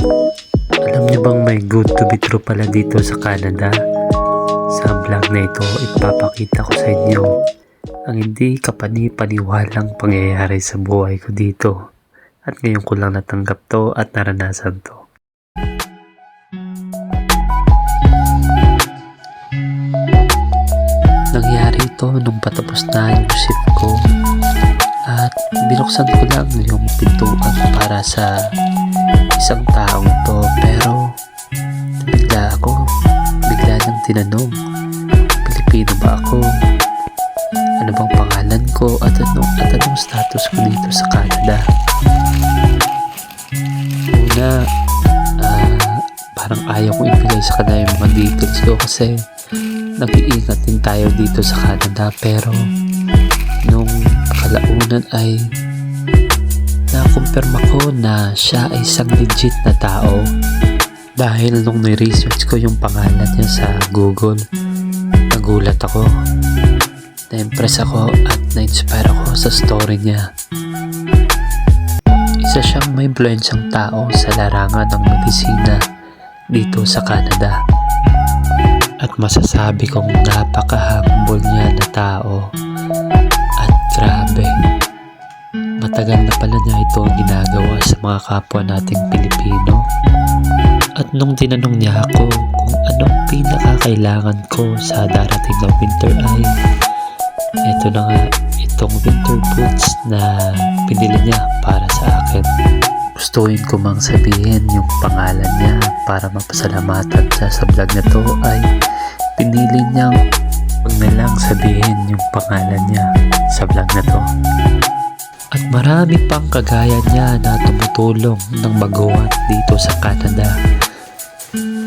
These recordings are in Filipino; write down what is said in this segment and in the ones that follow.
Alam niyo bang may good to be true pala dito sa Canada? Sa vlog na ito, ipapakita ko sa inyo ang hindi kapani-paniwalang pangyayari sa buhay ko dito. At ngayon ko lang natanggap to at naranasan to. Nangyari ito nung patapos na yung shift ko at binuksan ko lang yung pintuan para sa isang taong to, pero bigla nang tinanong, Pilipino ba ako? Ano bang pangalan ko at anong status ko dito sa Canada? Una, parang ayaw kong ibigay sa kanila yung mga details ko kasi nag-iingat din tayo dito sa Canada, pero nung kalaunan ay nakumpirma ko na siya ay isang legit na tao dahil nung ni-research ko yung pangalan niya sa Google, nagulat ako, na-impress ako at na-inspire ako sa story niya. Isa siyang may influensyang tao sa larangan ng medisina dito sa Canada at masasabi kong napaka-humble niya na tao. At grabe, matagal na pala niya ito ginagawa sa mga kapwa nating Pilipino. At nung tinanong niya ako kung anong pinakakailangan ko sa darating na winter ay ito na nga, itong winter boots na pinili niya para sa akin. Gustuin ko mang sabihin yung pangalan niya para mapasalamatan siya sa vlog na to ay pinili niyang wag na lang sabihin yung pangalan niya sa vlog na to. At marami pang kagaya niya na tumutulong ng maguwat dito sa Canada.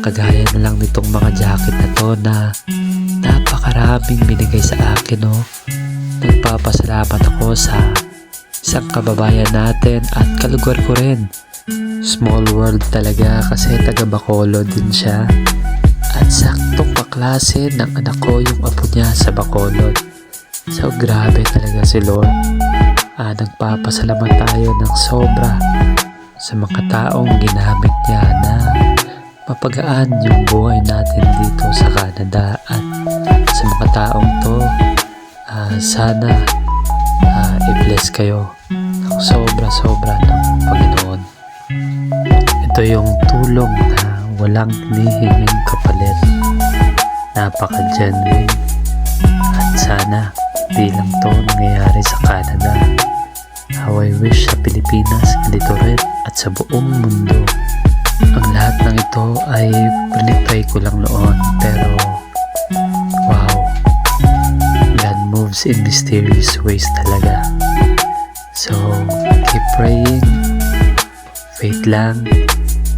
Kagaya na lang nitong mga jacket na to na napakaraming binigay sa akin, no? Nagpapasalamat ako sa isang kababayan natin at kalugar ko rin. Small world talaga kasi taga Bacolod din siya. At saktong kaklase ng anak ko yung apo niya sa Bacolod. So grabe talaga si Lord. Nagpapasalamat tayo ng sobra sa mga taong ginamit niya na mapagaan yung buhay natin dito sa Canada. At sa mga taong to, sana i-bless kayo ng sobra-sobra ng Panginoon. Ito yung tulong na walang hinihinging kapalit. Napaka-genuine. At sana di lang to nangyayari sa Canada. How I wish sa Pilipinas, ganito rin at sa buong mundo. Ang lahat ng ito ay pinipray ko lang noon, pero wow, God moves in mysterious ways talaga. So keep praying, faith lang,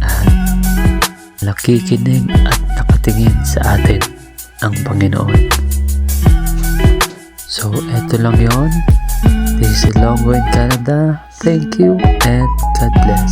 at nakikinig at nakatingin sa atin ang Panginoon. So eto lang yon. This is Longo in Canada. Thank you and God bless.